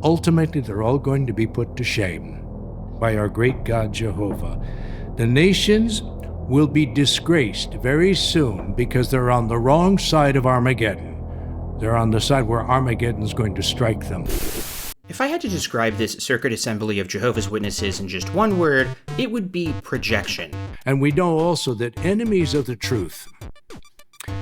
Ultimately, they're all going to be put to shame by our great God Jehovah. The nations will be disgraced very soon because they're on the wrong side of Armageddon. They're on the side where Armageddon's going to strike them. If I had to describe this circuit assembly of Jehovah's Witnesses in just one word, it would be projection. And we know also that enemies of the truth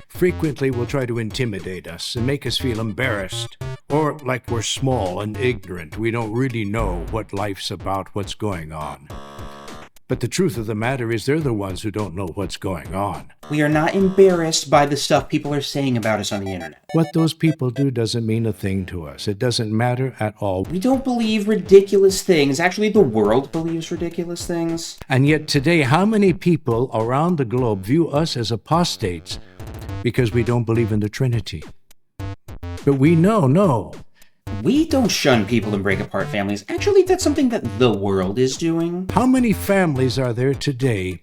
frequently will try to intimidate us and make us feel embarrassed, or like we're small and ignorant. We don't really know what life's about, what's going on. But the truth of the matter is they're the ones who don't know what's going on. We are not embarrassed by the stuff people are saying about us on the internet. What those people do doesn't mean a thing to us. It doesn't matter at all. We don't believe ridiculous things. Actually, the world believes ridiculous things. And yet today, how many people around the globe view us as apostates because we don't believe in the Trinity? But we know, no. We don't shun people and break apart families. Actually, that's something that the world is doing. How many families are there today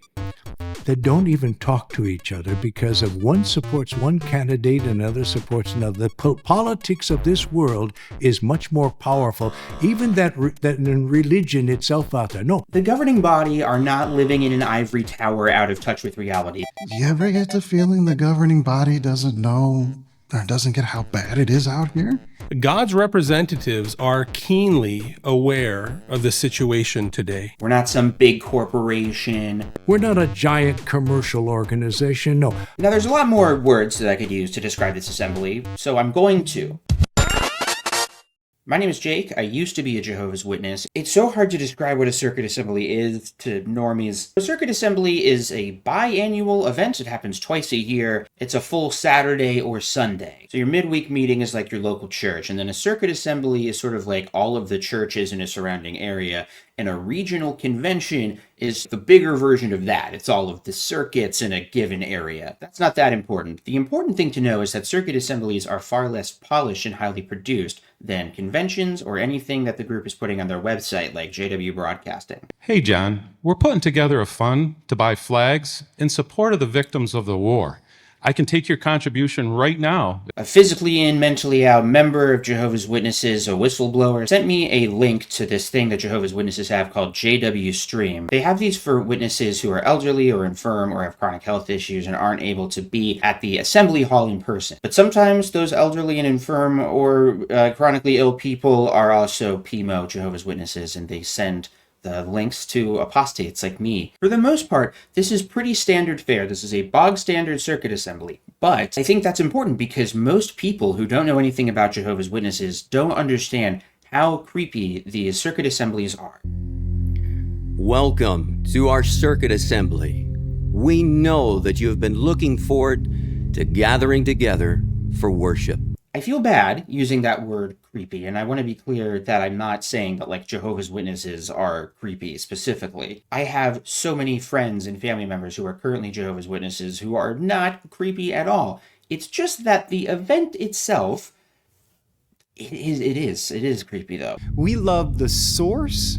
that don't even talk to each other because of one supports one candidate and another supports another? The politics of this world is much more powerful, even that in religion itself out there. No. The governing body are not living in an ivory tower out of touch with reality. Do you ever get the feeling the governing body doesn't know or doesn't get how bad it is out here? God's representatives are keenly aware of the situation today. We're not some big corporation. We're not a giant commercial organization, no. Now, there's a lot more words that I could use to describe this assembly, so I'm going to. My name is Jake. I used to be a Jehovah's Witness. It's so hard to describe what a circuit assembly is to normies. A circuit assembly is a biannual event. It happens twice a year. It's a full Saturday or Sunday. So your midweek meeting is like your local church, and then a circuit assembly is sort of like all of the churches in a surrounding area, and a regional convention is the bigger version of that. It's all of the circuits in a given area. That's not that important. The important thing to know is that circuit assemblies are far less polished and highly produced than conventions or anything that the group is putting on their website, like JW Broadcasting. Hey, John, we're putting together a fund to buy flags in support of the victims of the war. I can take your contribution right now. A physically in, mentally out member of Jehovah's Witnesses, a whistleblower, sent me a link to this thing that Jehovah's Witnesses have called JW Stream. They have these for witnesses who are elderly or infirm or have chronic health issues and aren't able to be at the assembly hall in person. But sometimes those elderly and infirm or chronically ill people are also PMO Jehovah's Witnesses, and they send the links to apostates like me. For the most part, this is pretty standard fare. This is a bog standard circuit assembly. But I think that's important because most people who don't know anything about Jehovah's Witnesses don't understand how creepy these circuit assemblies are. Welcome to our circuit assembly. We know that you have been looking forward to gathering together for worship. I feel bad using that word creepy, and I want to be clear that I'm not saying that like Jehovah's Witnesses are creepy specifically. I have so many friends and family members who are currently Jehovah's Witnesses who are not creepy at all. It's just that the event itself, it is creepy though. We love the source,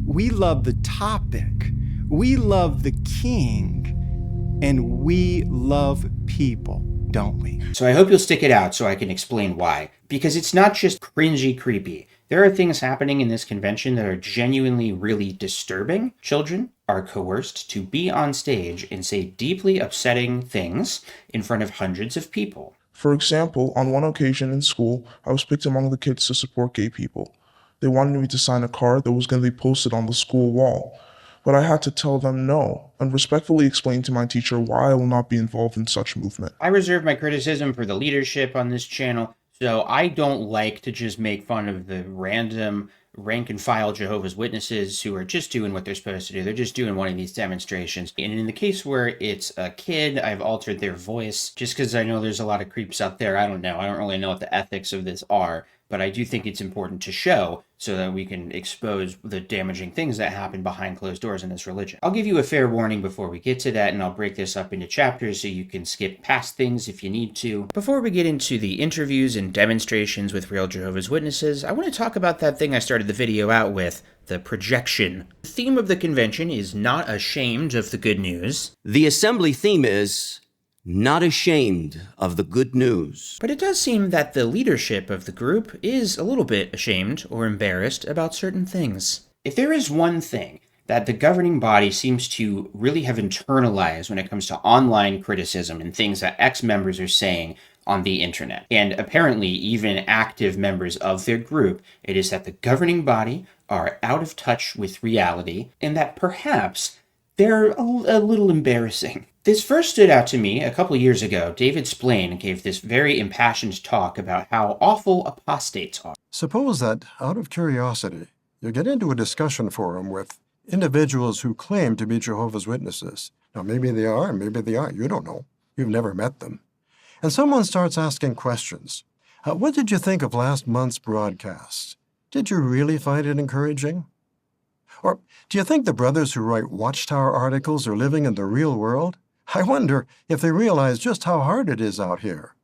we love the topic, we love the king, and we love people, don't we? So I hope you'll stick it out so I can explain why. Because it's not just cringy creepy. There are things happening in this convention that are genuinely really disturbing. Children are coerced to be on stage and say deeply upsetting things in front of hundreds of people. For example, on one occasion in school, I was picked among the kids to support gay people. They wanted me to sign a card that was going to be posted on the school wall. But I had to tell them no, and respectfully explain to my teacher why I will not be involved in such movement. I reserve my criticism for the leadership on this channel, so I don't like to just make fun of the random rank-and-file Jehovah's Witnesses who are just doing what they're supposed to do. They're just doing one of these demonstrations. And in the case where it's a kid, I've altered their voice just because I know there's a lot of creeps out there. I don't know. I don't really know what the ethics of this are. But I do think it's important to show so that we can expose the damaging things that happen behind closed doors in this religion. I'll give you a fair warning before we get to that, and I'll break this up into chapters so you can skip past things if you need to. Before we get into the interviews and demonstrations with real Jehovah's Witnesses, I want to talk about that thing I started the video out with, the projection. The theme of the convention is not ashamed of the good news. The assembly theme is not ashamed of the good news. But it does seem that the leadership of the group is a little bit ashamed or embarrassed about certain things. If there is one thing that the governing body seems to really have internalized when it comes to online criticism and things that ex-members are saying on the internet, and apparently even active members of their group, it is that the governing body are out of touch with reality and that perhaps they're a little embarrassing. This first stood out to me a couple years ago. David Splain gave this very impassioned talk about how awful apostates are. Suppose that, out of curiosity, you get into a discussion forum with individuals who claim to be Jehovah's Witnesses. Now, maybe they are, maybe they aren't. You don't know. You've never met them. And someone starts asking questions. What did you think of last month's broadcast? Did you really find it encouraging? Or do you think the brothers who write Watchtower articles are living in the real world? I wonder if they realize just how hard it is out here.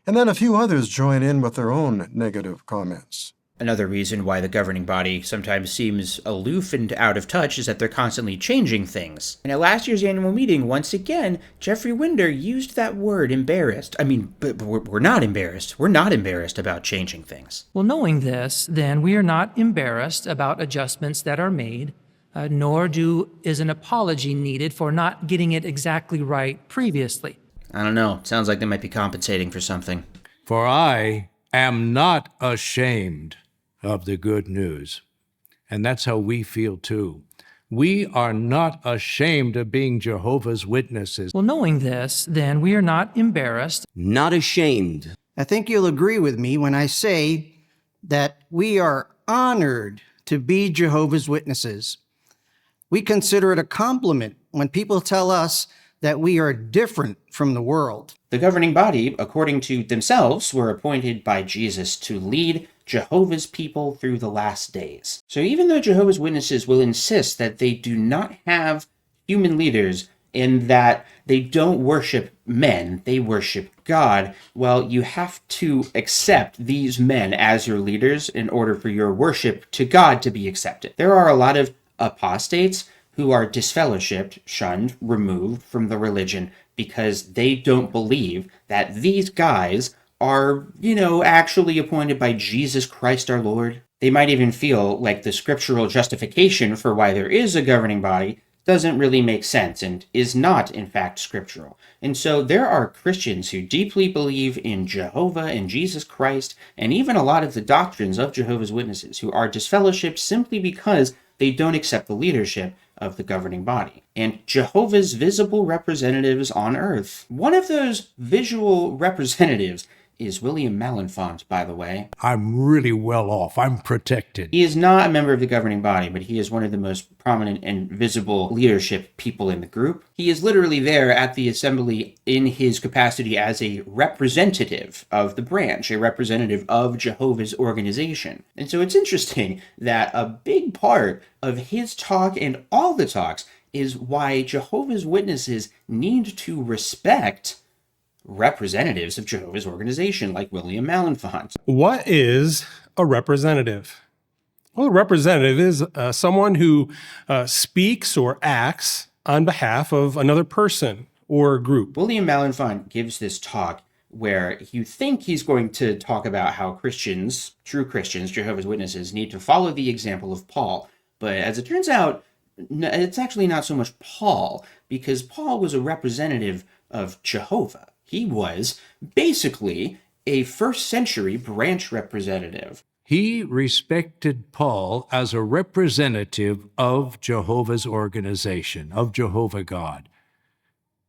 And then a few others join in with their own negative comments. Another reason why the governing body sometimes seems aloof and out of touch is that they're constantly changing things. And at last year's annual meeting, once again, Jeffrey Winder used that word embarrassed. But we're not embarrassed. We're not embarrassed about changing things. Well, knowing this, then we are not embarrassed about adjustments that are made, nor is an apology needed for not getting it exactly right previously. I don't know. Sounds like they might be compensating for something. For I am not ashamed of the good news. And that's how we feel too. We are not ashamed of being Jehovah's Witnesses. Well, knowing this, then we are not embarrassed. Not ashamed. I think you'll agree with me when I say that we are honored to be Jehovah's Witnesses. We consider it a compliment when people tell us that we are different from the world. The governing body, according to themselves, were appointed by Jesus to lead Jehovah's people through the last days. So even though Jehovah's Witnesses will insist that they do not have human leaders and that they don't worship men, they worship God, well, you have to accept these men as your leaders in order for your worship to God to be accepted. There are a lot of apostates who are disfellowshipped, shunned, removed from the religion because they don't believe that these guys are, actually appointed by Jesus Christ our Lord. They might even feel like the scriptural justification for why there is a governing body doesn't really make sense and is not, in fact, scriptural. And so there are Christians who deeply believe in Jehovah and Jesus Christ, and even a lot of the doctrines of Jehovah's Witnesses who are disfellowshipped simply because they don't accept the leadership of the governing body. And Jehovah's visible representatives on earth. One of those visual representatives is William Malenfant, by the way. I'm really well off. I'm protected. He is not a member of the governing body, but he is one of the most prominent and visible leadership people in the group. He is literally there at the assembly in his capacity as a representative of the branch, a representative of Jehovah's organization. And so it's interesting that a big part of his talk and all the talks is why Jehovah's Witnesses need to respect representatives of Jehovah's organization like William Malenfant. What is a representative? Well, a representative is someone who speaks or acts on behalf of another person or group. William Malenfant gives this talk where you think he's going to talk about how Christians, true Christians, Jehovah's Witnesses, need to follow the example of Paul. But as it turns out, it's actually not so much Paul, because Paul was a representative of Jehovah. He was basically a first century branch representative. He respected Paul as a representative of Jehovah's organization, of Jehovah God.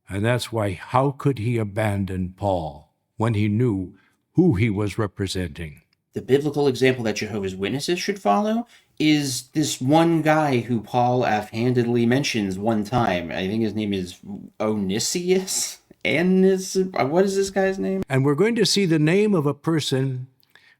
And that's why, how could he abandon Paul when he knew who he was representing? The biblical example that Jehovah's Witnesses should follow is this one guy who Paul offhandedly mentions one time. I think his name is Onesiphorus. What is this guy's name? And we're going to see the name of a person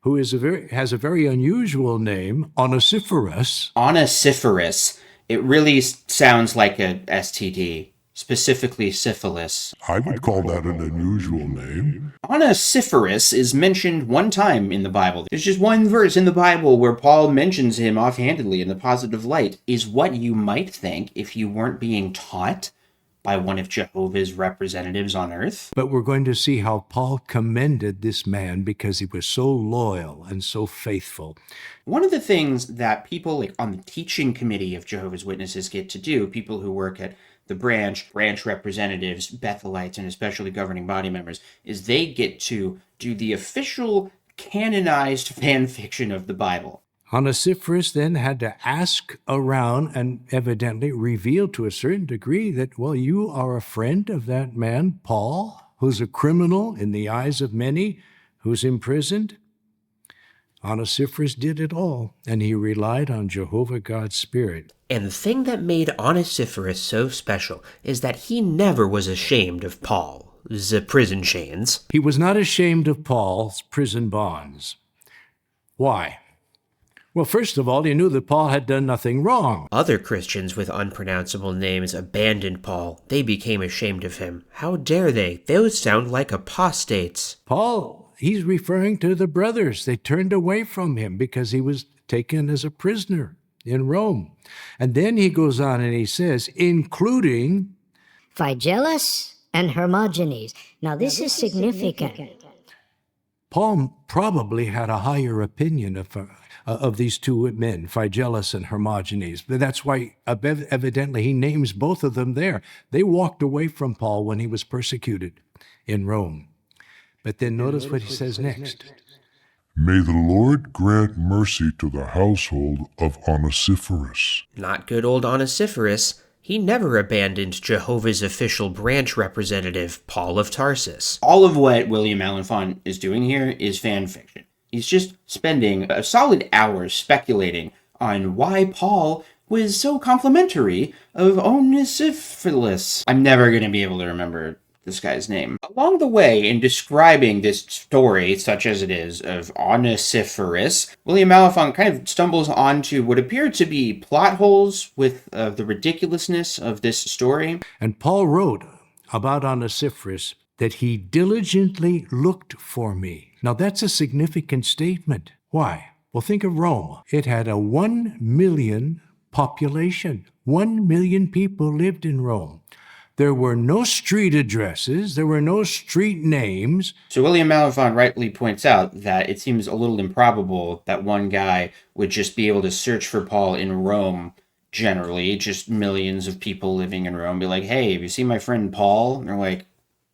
who has a very unusual name, Onesiphorus. Onesiphorus. It really sounds like a STD, specifically syphilis. I would call that an unusual name. Onesiphorus is mentioned one time in the Bible. There's just one verse in the Bible where Paul mentions him offhandedly in the positive light. Is what you might think if you weren't being taught by one of Jehovah's representatives on earth. But we're going to see how Paul commended this man because he was so loyal and so faithful. One of the things that people like on the teaching committee of Jehovah's Witnesses get to do, people who work at the branch representatives, Bethelites, and especially governing body members, is they get to do the official canonized fan fiction of the Bible. Onesiphorus then had to ask around and evidently reveal to a certain degree that, well, you are a friend of that man, Paul, who's a criminal in the eyes of many, who's imprisoned. Onesiphorus did it all, and he relied on Jehovah God's Spirit. And the thing that made Onesiphorus so special is that he never was ashamed of Paul's prison chains. He was not ashamed of Paul's prison bonds. Why? Well, first of all, he knew that Paul had done nothing wrong. Other Christians with unpronounceable names abandoned Paul. They became ashamed of him. How dare they? Those sound like apostates. Paul, he's referring to the brothers. They turned away from him because he was taken as a prisoner in Rome. And then he goes on and he says, including Phygellus and Hermogenes. Now this is significant. Paul probably had a higher opinion of these two men, Phygellus and Hermogenes. But that's why evidently he names both of them there. They walked away from Paul when he was persecuted in Rome. But then notice what he says next. May the Lord grant mercy to the household of Onesiphorus. Not good old Onesiphorus. He never abandoned Jehovah's official branch representative, Paul of Tarsus. All of what William Malenfant is doing here is fan fiction. He's just spending a solid hour speculating on why Paul was so complimentary of Onesiphorus. I'm never going to be able to remember this guy's name. Along the way, in describing this story, such as it is, of Onesiphorus, William Malenfant kind of stumbles onto what appear to be plot holes with the ridiculousness of this story. And Paul wrote about Onesiphorus that he diligently looked for me. Now that's a significant statement. Why? Well, think of Rome. It had a 1 million population. 1 million people lived in Rome. There were no street addresses. There were no street names. So William Malenfant rightly points out that it seems a little improbable that one guy would just be able to search for Paul in Rome generally, just millions of people living in Rome, be like, hey, have you seen my friend Paul? And they're like,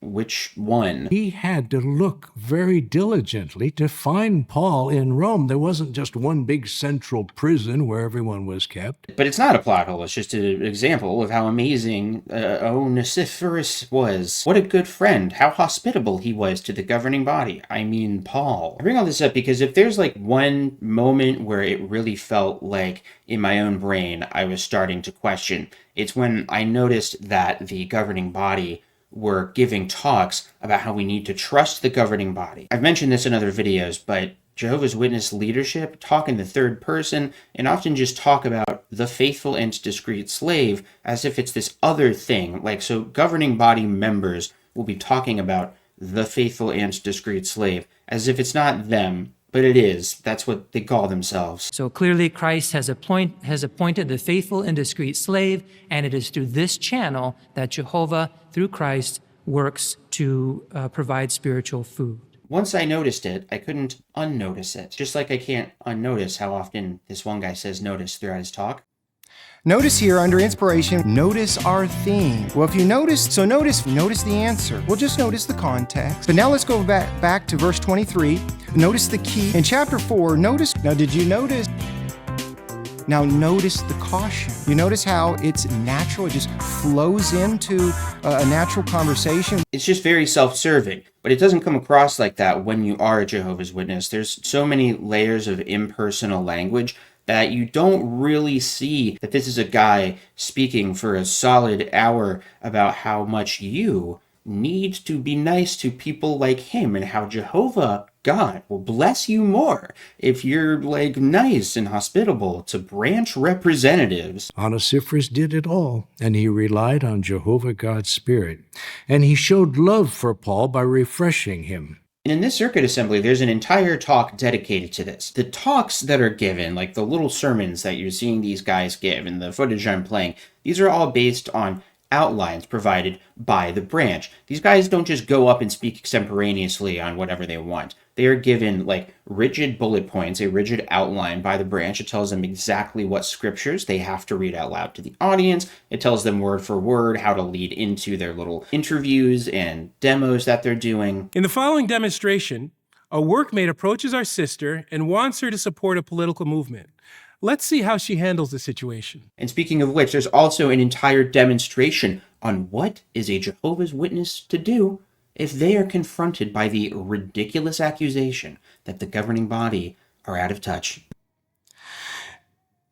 which one? He had to look very diligently to find Paul in Rome. There wasn't just one big central prison where everyone was kept. But it's not a plot hole. It's just an example of how amazing Onesiphorus was. What a good friend. How hospitable he was to the governing body. I mean, Paul. I bring all this up because if there's like one moment where it really felt like in my own brain I was starting to question, it's when I noticed that the governing body were giving talks about how we need to trust the governing body. I've mentioned this in other videos, but Jehovah's Witness leadership talk in the third person and often just talk about the faithful and discreet slave as if it's this other thing. Like, so governing body members will be talking about the faithful and discreet slave as if it's not them, but it is. That's what they call themselves. So clearly Christ has appointed the faithful and discreet slave, and it is through this channel that Jehovah, through Christ, works to provide spiritual food. Once I noticed it, I couldn't unnotice it. Just like I can't unnotice how often this one guy says notice throughout his talk. Notice here under inspiration, notice our theme. Well, if you notice the answer. Well, just notice the context. But now let's go back to verse 23. Notice the key. In chapter 4, notice, now did you notice? Now notice the caution. You notice how it's natural, it just flows into a natural conversation. It's just very self-serving, but it doesn't come across like that when you are a Jehovah's Witness. There's so many layers of impersonal language that you don't really see that this is a guy speaking for a solid hour about how much you need to be nice to people like him and how Jehovah God will bless you more if you're like nice and hospitable to branch representatives. Onesiphorus did it all, and he relied on Jehovah God's Spirit. And he showed love for Paul by refreshing him. And in this circuit assembly, there's an entire talk dedicated to this. The talks that are given, like the little sermons that you're seeing these guys give and the footage I'm playing, these are all based on outlines provided by the branch. These guys don't just go up and speak extemporaneously on whatever they want. They are given like rigid bullet points, a rigid outline by the branch. It tells them exactly what scriptures they have to read out loud to the audience. It tells them word for word how to lead into their little interviews and demos that they're doing. In the following demonstration, a workmate approaches our sister and wants her to support a political movement. Let's see how she handles the situation. And speaking of which, there's also an entire demonstration on what is a Jehovah's Witness to do if they are confronted by the ridiculous accusation that the governing body are out of touch.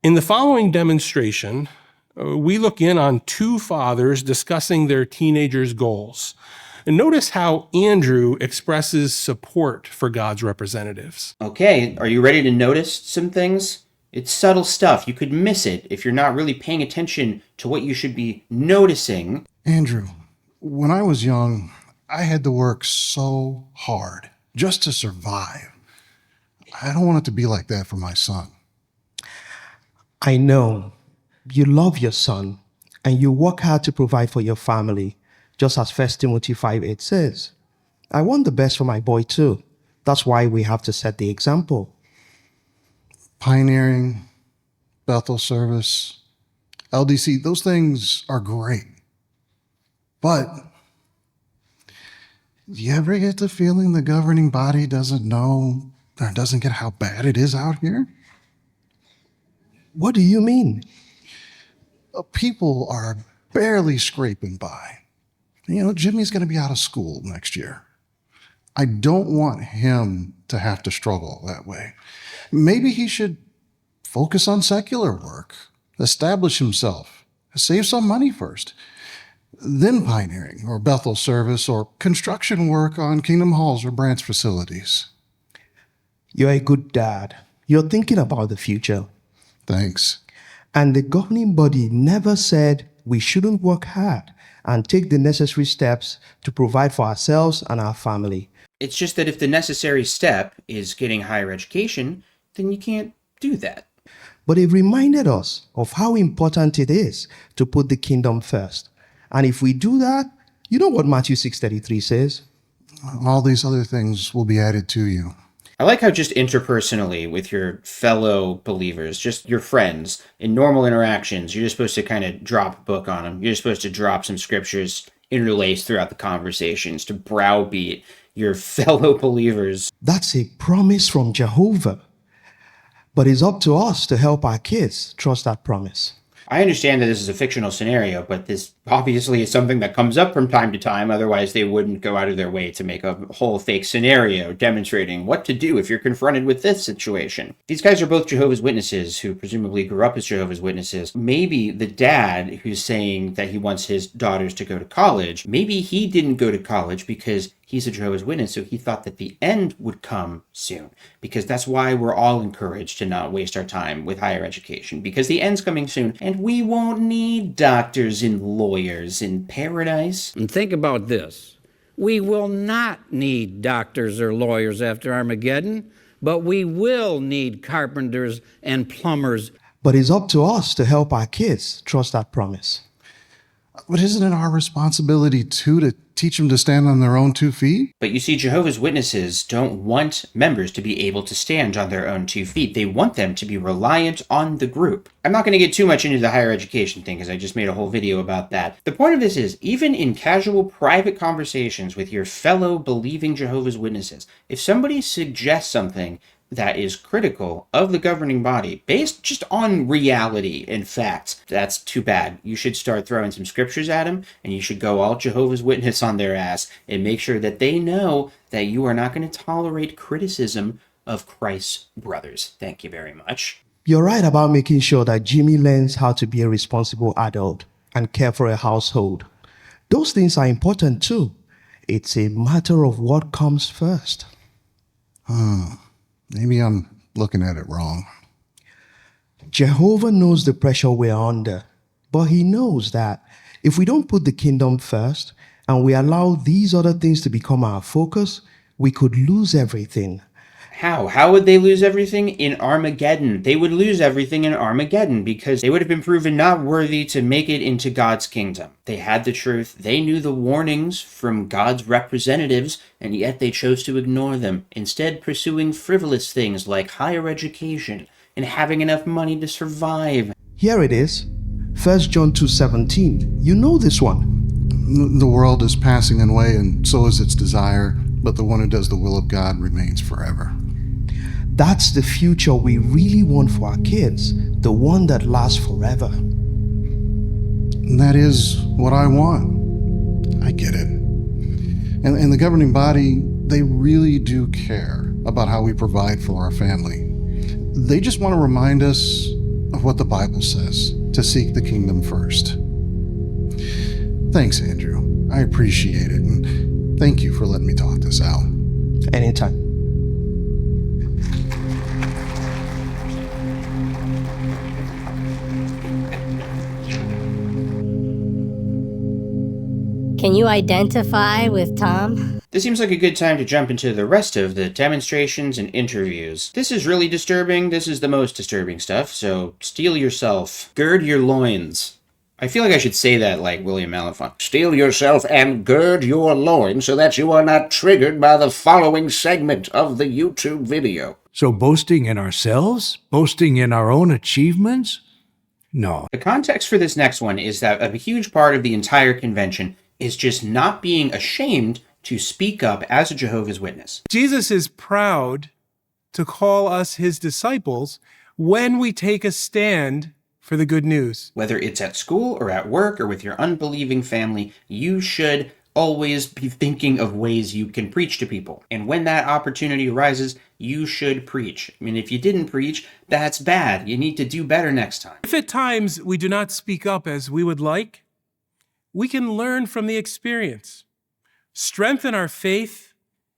In the following demonstration, we look in on two fathers discussing their teenagers' goals. And notice how Andrew expresses support for God's representatives. Okay, are you ready to notice some things? It's subtle stuff. You could miss it if you're not really paying attention to what you should be noticing. Andrew, when I was young, I had to work so hard just to survive. I don't want it to be like that for my son. I know you love your son and you work hard to provide for your family, just as 1 Timothy 5:8 says. I want the best for my boy too. That's why we have to set the example. Pioneering, Bethel service, LDC, those things are great. But do you ever get the feeling the governing body doesn't know or doesn't get how bad it is out here? What do you mean? People are barely scraping by. You know, Jimmy's going to be out of school next year. I don't want him to have to struggle that way. Maybe he should focus on secular work, establish himself, save some money first, then pioneering or Bethel service or construction work on Kingdom Halls or branch facilities. You're a good dad. You're thinking about the future. Thanks. And the governing body never said we shouldn't work hard and take the necessary steps to provide for ourselves and our family. It's just that if the necessary step is getting higher education, then you can't do that. But it reminded us of how important it is to put the kingdom first. And if we do that, you know what Matthew 6:33 says? All these other things will be added to you. I like how just interpersonally with your fellow believers, just your friends, in normal interactions, you're just supposed to kind of drop a book on them. You're just supposed to drop some scriptures interlaced throughout the conversations to browbeat your fellow believers. That's a promise from Jehovah. But it's up to us to help our kids trust that promise. I understand that this is a fictional scenario, but this obviously is something that comes up from time to time. Otherwise, they wouldn't go out of their way to make a whole fake scenario demonstrating what to do if you're confronted with this situation. These guys are both Jehovah's Witnesses who presumably grew up as Jehovah's Witnesses. Maybe the dad who's saying that he wants his daughters to go to college, maybe he didn't go to college because he's a Jehovah's Witness, so he thought that the end would come soon. Because that's why we're all encouraged to not waste our time with higher education. Because the end's coming soon, and we won't need doctors and lawyers in paradise. And think about this. We will not need doctors or lawyers after Armageddon, but we will need carpenters and plumbers. But it's up to us to help our kids trust that promise. But isn't it our responsibility, too, to teach them to stand on their own 2 feet? But you see, Jehovah's Witnesses don't want members to be able to stand on their own 2 feet. They want them to be reliant on the group. I'm not going to get too much into the higher education thing because I just made a whole video about that. The point of this is, even in casual private conversations with your fellow believing Jehovah's Witnesses, if somebody suggests something that is critical of the governing body based just on reality and facts, that's too bad. You should start throwing some scriptures at them, and you should go all Jehovah's Witness on their ass and make sure that they know that you are not going to tolerate criticism of Christ's brothers. Thank you very much. You're right about making sure that Jimmy learns how to be a responsible adult and care for a household. Those things are important too. It's a matter of what comes first. Maybe I'm looking at it wrong. Jehovah knows the pressure we're under, but he knows that if we don't put the kingdom first and we allow these other things to become our focus, we could lose everything. How? How would they lose everything? In Armageddon. They would lose everything in Armageddon because they would have been proven not worthy to make it into God's kingdom. They had the truth. They knew the warnings from God's representatives, and yet they chose to ignore them, instead pursuing frivolous things like higher education and having enough money to survive. Here it is, 1 John 2:17. You know this one. The world is passing away, and so is its desire, but the one who does the will of God remains forever. That's the future we really want for our kids, the one that lasts forever. And that is what I want. I get it. And the governing body, they really do care about how we provide for our family. They just want to remind us of what the Bible says, to seek the kingdom first. Thanks, Andrew. I appreciate it, and thank you for letting me talk this out. Anytime. Can you identify with Tom? This seems like a good time to jump into the rest of the demonstrations and interviews. This is really disturbing. This is the most disturbing stuff, so steel yourself. Gird your loins. I feel like I should say that like William Malenfant. Steel yourself and gird your loins so that you are not triggered by the following segment of the YouTube video. So boasting in ourselves? Boasting in our own achievements? No. The context for this next one is that a huge part of the entire convention is just not being ashamed to speak up as a Jehovah's Witness. Jesus is proud to call us his disciples when we take a stand for the good news. Whether it's at school or at work or with your unbelieving family, you should always be thinking of ways you can preach to people. And when that opportunity arises, you should preach. I mean, if you didn't preach, that's bad. You need to do better next time. If at times we do not speak up as we would like, we can learn from the experience, strengthen our faith,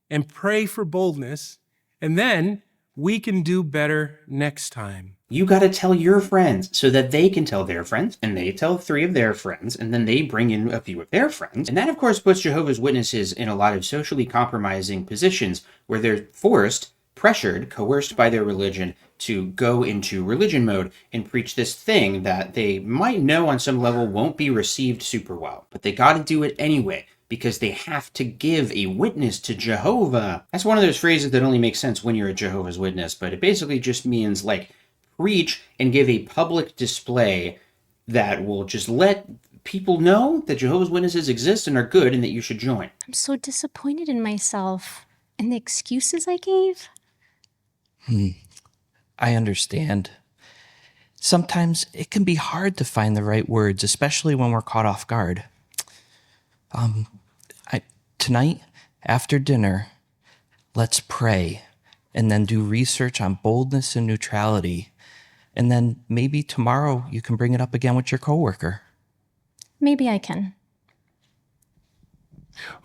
and pray for boldness, and then we can do better next time. You got to tell your friends so that they can tell their friends, and they tell 3 of their friends, and then they bring in a few of their friends. And that, of course, puts Jehovah's Witnesses in a lot of socially compromising positions where they're forced, pressured, coerced by their religion to go into religion mode and preach this thing that they might know on some level won't be received super well. But they got to do it anyway, because they have to give a witness to Jehovah. That's one of those phrases that only makes sense when you're a Jehovah's Witness, but it basically just means like preach and give a public display that will just let people know that Jehovah's Witnesses exist and are good and that you should join. I'm so disappointed in myself and the excuses I gave. I understand. Sometimes it can be hard to find the right words, especially when we're caught off guard. Tonight, after dinner, let's pray and then do research on boldness and neutrality. And then maybe tomorrow you can bring it up again with your coworker. Maybe I can.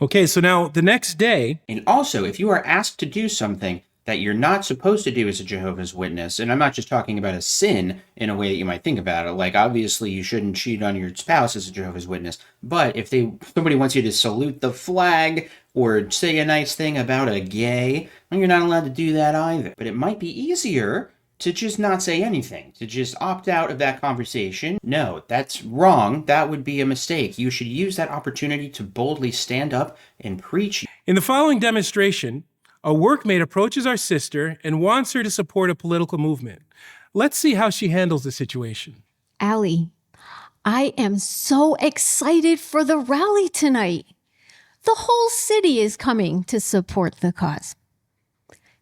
Okay, so now the next day... And also, if you are asked to do something that you're not supposed to do as a Jehovah's Witness, and I'm not just talking about a sin in a way that you might think about it, like obviously you shouldn't cheat on your spouse as a Jehovah's Witness, but if somebody wants you to salute the flag or say a nice thing about a gay, well, you're not allowed to do that either. But it might be easier to just not say anything, to just opt out of that conversation. No, that's wrong. That would be a mistake. You should use that opportunity to boldly stand up and preach. In the following demonstration, a workmate approaches our sister and wants her to support a political movement. Let's see how she handles the situation. Allie, I am so excited for the rally tonight. The whole city is coming to support the cause.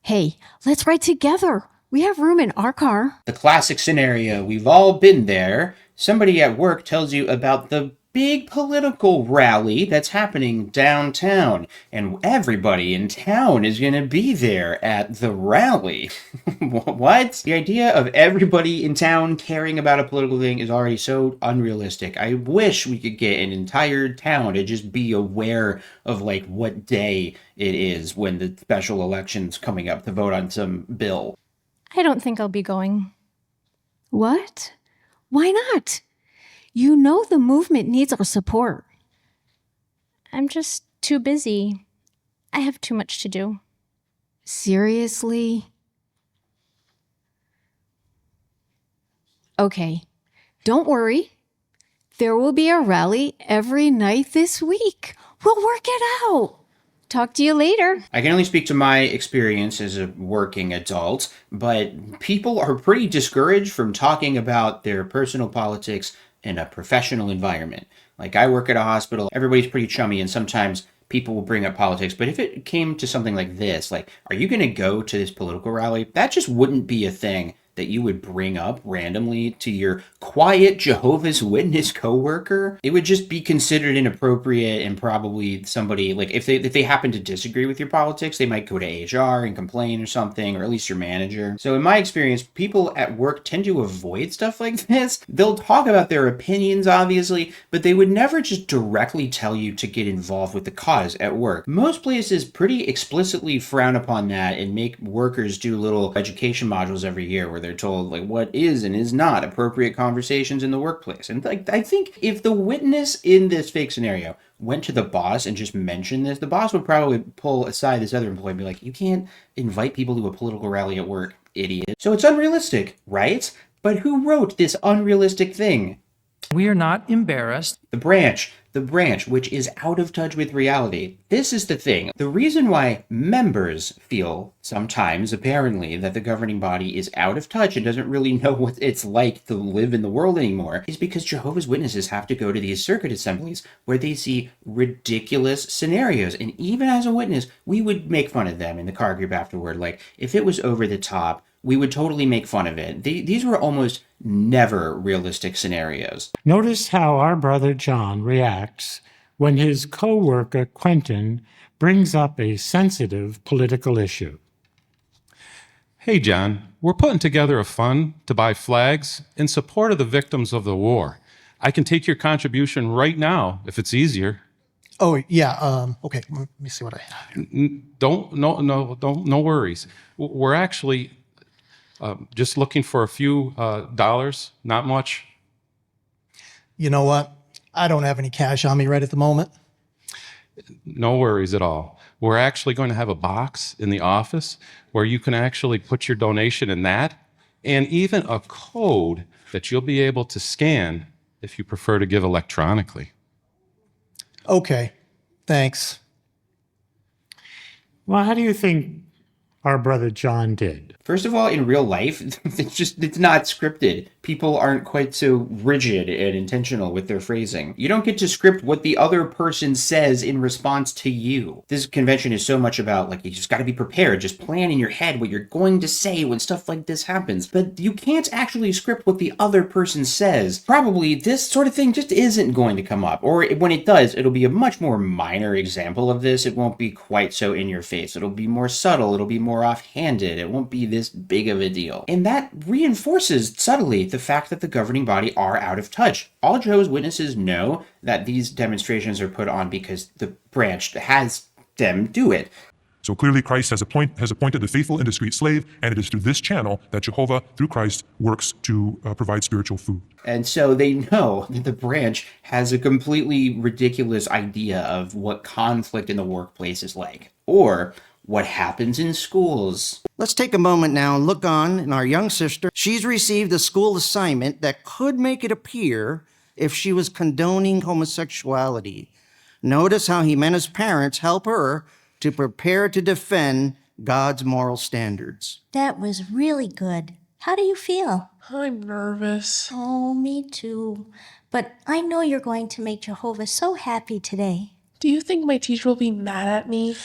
Hey, let's ride together. We have room in our car. The classic scenario, we've all been there. Somebody at work tells you about the big political rally that's happening downtown, and everybody in town is going to be there at the rally. What? The idea of everybody in town caring about a political thing is already so unrealistic. I wish we could get an entire town to just be aware of like what day it is when the special election's coming up to vote on some bill. I don't think I'll be going. What? Why not? You know the movement needs our support. I'm just too busy. I have too much to do. Seriously? Okay, don't worry. There will be a rally every night this week. We'll work it out. Talk to you later. I can only speak to my experience as a working adult, but people are pretty discouraged from talking about their personal politics in a professional environment. Like, I work at a hospital, everybody's pretty chummy, and sometimes people will bring up politics. But if it came to something like this, like, are you going to go to this political rally? That just wouldn't be a thing that you would bring up randomly to your quiet Jehovah's Witness coworker. It would just be considered inappropriate, and probably somebody, like, if they happen to disagree with your politics, they might go to HR and complain or something, or at least your manager. So in my experience, people at work tend to avoid stuff like this. They'll talk about their opinions, obviously, but they would never just directly tell you to get involved with the cause at work. Most places pretty explicitly frown upon that and make workers do little education modules every year where they're told, like, what is and is not appropriate conversations in the workplace. And, like, I think if the witness in this fake scenario went to the boss and just mentioned this, the boss would probably pull aside this other employee and be like, you can't invite people to a political rally at work, idiot. So it's unrealistic, right? But who wrote this unrealistic thing? We are not embarrassed. The branch, which is out of touch with reality. This is the thing. The reason why members feel sometimes, apparently, that the governing body is out of touch and doesn't really know what it's like to live in the world anymore is because Jehovah's Witnesses have to go to these circuit assemblies where they see ridiculous scenarios. And even as a witness, we would make fun of them in the car group afterward. Like, if it was over the top, we would totally make fun of it. These were almost never realistic scenarios. Notice how our brother John reacts when his co-worker Quentin brings up a sensitive political issue. Hey, John, we're putting together a fund to buy flags in support of the victims of the war. I can take your contribution right now if it's easier. Oh, yeah. Okay, let me see what I have. No worries. We're actually just looking for a few dollars, not much. You know what? I don't have any cash on me right at the moment. No worries at all. We're actually going to have a box in the office where you can actually put your donation in that, and even a code that you'll be able to scan if you prefer to give electronically. Okay, thanks. Well, how do you think our brother John did? First of all, in real life, it's not scripted. People aren't quite so rigid and intentional with their phrasing. You don't get to script what the other person says in response to you. This convention is so much about, like, you just got to be prepared. Just plan in your head what you're going to say when stuff like this happens. But you can't actually script what the other person says. Probably this sort of thing just isn't going to come up. Or when it does, it'll be a much more minor example of this. It won't be quite so in your face. It'll be more subtle. It'll be more offhanded. It won't be this big of a deal. And that reinforces subtly the fact that the governing body are out of touch. All Jehovah's Witnesses know that these demonstrations are put on because the branch has them do it. So clearly Christ has appointed a faithful and discreet slave, and it is through this channel that Jehovah, through Christ, works to provide spiritual food. And so they know that the branch has a completely ridiculous idea of what conflict in the workplace is like, or what happens in schools. Let's take a moment now and look on in our young sister. She's received a school assignment that could make it appear if she was condoning homosexuality. Notice how Jimena's parents help her to prepare to defend God's moral standards. That was really good. How do you feel? I'm nervous. Oh, me too. But I know you're going to make Jehovah so happy today. Do you think my teacher will be mad at me?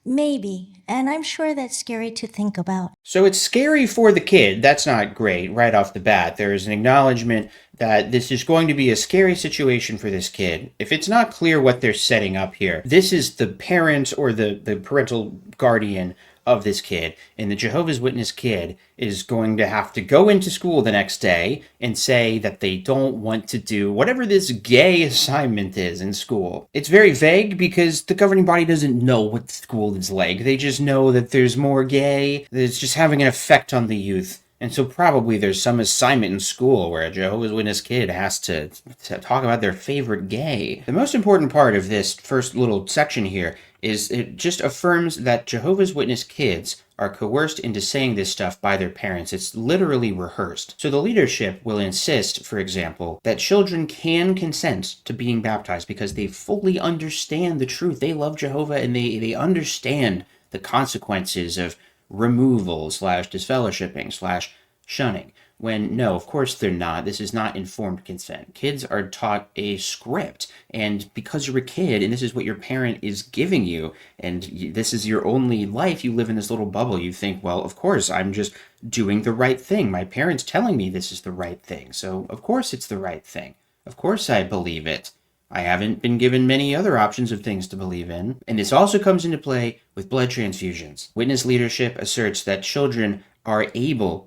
Maybe, and I'm sure that's scary to think about. So it's scary for the kid. That's not great right off the bat. There is an acknowledgement that this is going to be a scary situation for this kid. If it's not clear what they're setting up here, this is the parent or the parental guardian of this kid, and the Jehovah's Witness kid is going to have to go into school the next day and say that they don't want to do whatever this gay assignment is in school. It's very vague because the governing body doesn't know what school is like. They just know that there's more gay, that it's just having an effect on the youth And so probably there's some assignment in school where a Jehovah's Witness kid has to talk about their favorite gay. The most important part of this first little section here is it just affirms that Jehovah's Witness kids are coerced into saying this stuff by their parents. It's literally rehearsed. So the leadership will insist, for example, that children can consent to being baptized because they fully understand the truth. They love Jehovah and they understand the consequences of removal / disfellowshipping / shunning. When no, of course they're not. This is not informed consent. Kids are taught a script, and because you're a kid and this is what your parent is giving you, and this is your only life, you live in this little bubble, you think, well, of course, I'm just doing the right thing. My parents telling me this is the right thing, so of course it's the right thing. Of course I believe it. I haven't been given many other options of things to believe in. And this also comes into play with blood transfusions. Witness leadership asserts that children are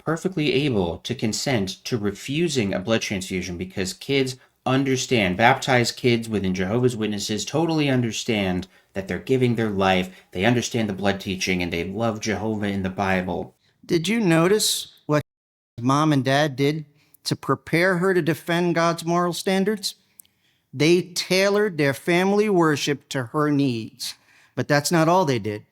perfectly able to consent to refusing a blood transfusion because kids understand, baptized kids within Jehovah's Witnesses totally understand that they're giving their life, they understand the blood teaching, and they love Jehovah in the Bible. Did you notice what mom and dad did to prepare her to defend God's moral standards? They tailored their family worship to her needs. But that's not all they did.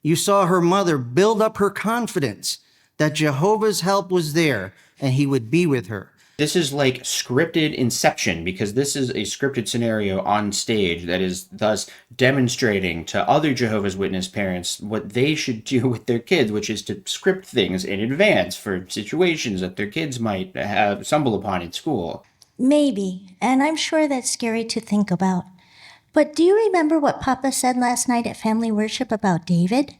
You saw her mother build up her confidence that Jehovah's help was there and he would be with her. This is like scripted Inception, because this is a scripted scenario on stage that is thus demonstrating to other Jehovah's Witness parents what they should do with their kids, which is to script things in advance for situations that their kids might stumble upon in school. Maybe, and I'm sure that's scary to think about. But do you remember what Papa said last night at family worship about David?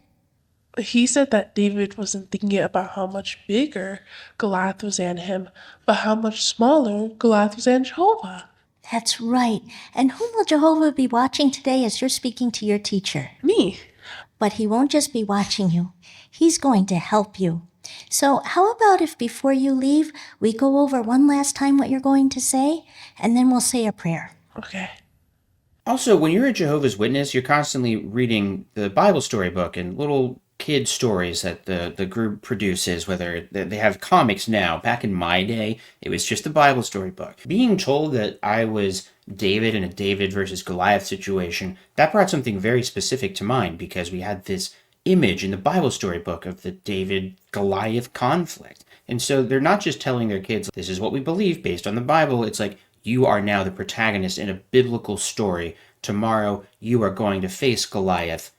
He said that David wasn't thinking about how much bigger Goliath was than him, but how much smaller Goliath was than Jehovah. That's right. And whom will Jehovah be watching today as you're speaking to your teacher? Me. But he won't just be watching you. He's going to help you. So how about if before you leave, we go over one last time what you're going to say, and then we'll say a prayer. Okay. Also, when you're a Jehovah's Witness, you're constantly reading the Bible storybook and little kid stories that the group produces, whether they have comics now. Back in my day, it was just a Bible storybook. Being told that I was David in a David versus Goliath situation, that brought something very specific to mind, because we had this image in the Bible storybook of the David-Goliath conflict. And so they're not just telling their kids, this is what we believe based on the Bible. It's like, you are now the protagonist in a biblical story. Tomorrow, you are going to face Goliath.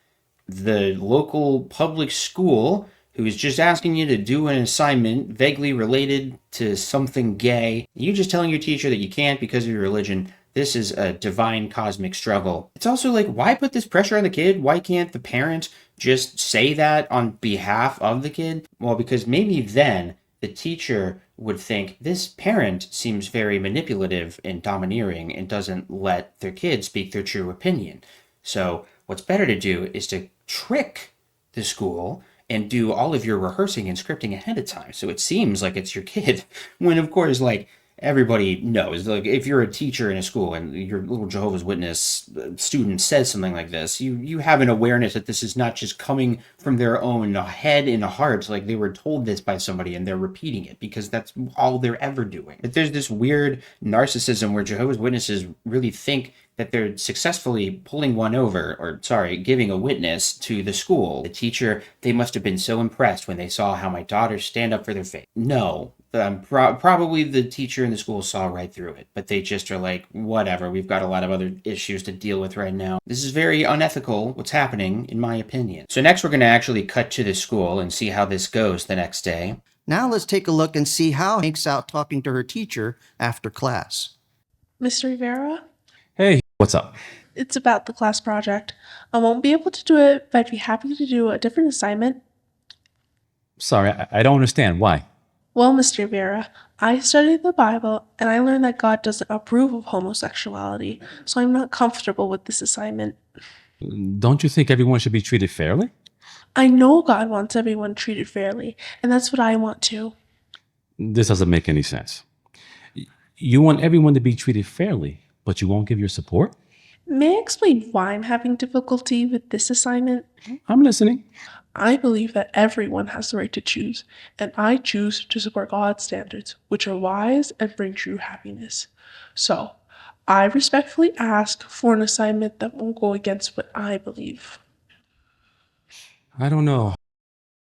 The local public school, who is just asking you to do an assignment vaguely related to something gay, you just telling your teacher that you can't because of your religion. This is a divine cosmic struggle. It's also like, why put this pressure on the kid? Why can't the parent just say that on behalf of the kid? Well, because maybe then the teacher would think, this parent seems very manipulative and domineering and doesn't let their kid speak their true opinion. So what's better to do is to trick the school and do all of your rehearsing and scripting ahead of time, so it seems like it's your kid, when of course, like, everybody knows, like, if you're a teacher in a school and your little Jehovah's Witness student says something like this, you have an awareness that this is not just coming from their own head and heart, like they were told this by somebody and they're repeating it because that's all they're ever doing. But there's this weird narcissism where Jehovah's Witnesses really think that they're successfully pulling one over, or giving a witness to the school. The teacher, they must have been so impressed when they saw how my daughters stand up for their faith. No, probably the teacher in the school saw right through it, but they just are like, whatever, we've got a lot of other issues to deal with right now. This is very unethical, what's happening, in my opinion. So next we're going to actually cut to the school and see how this goes the next day. Now let's take a look and see how makes out talking to her teacher after class. Mr. Rivera? Hey, what's up? It's about the class project. I won't be able to do it, but I'd be happy to do a different assignment. Sorry, I don't understand. Why? Well, Mr. Rivera, I studied the Bible, and I learned that God doesn't approve of homosexuality, so I'm not comfortable with this assignment. Don't you think everyone should be treated fairly? I know God wants everyone treated fairly, and that's what I want too. This doesn't make any sense. You want everyone to be treated fairly, but you won't give your support? May I explain why I'm having difficulty with this assignment? I'm listening. I believe that everyone has the right to choose, and I choose to support God's standards, which are wise and bring true happiness. So, I respectfully ask for an assignment that won't go against what I believe. I don't know.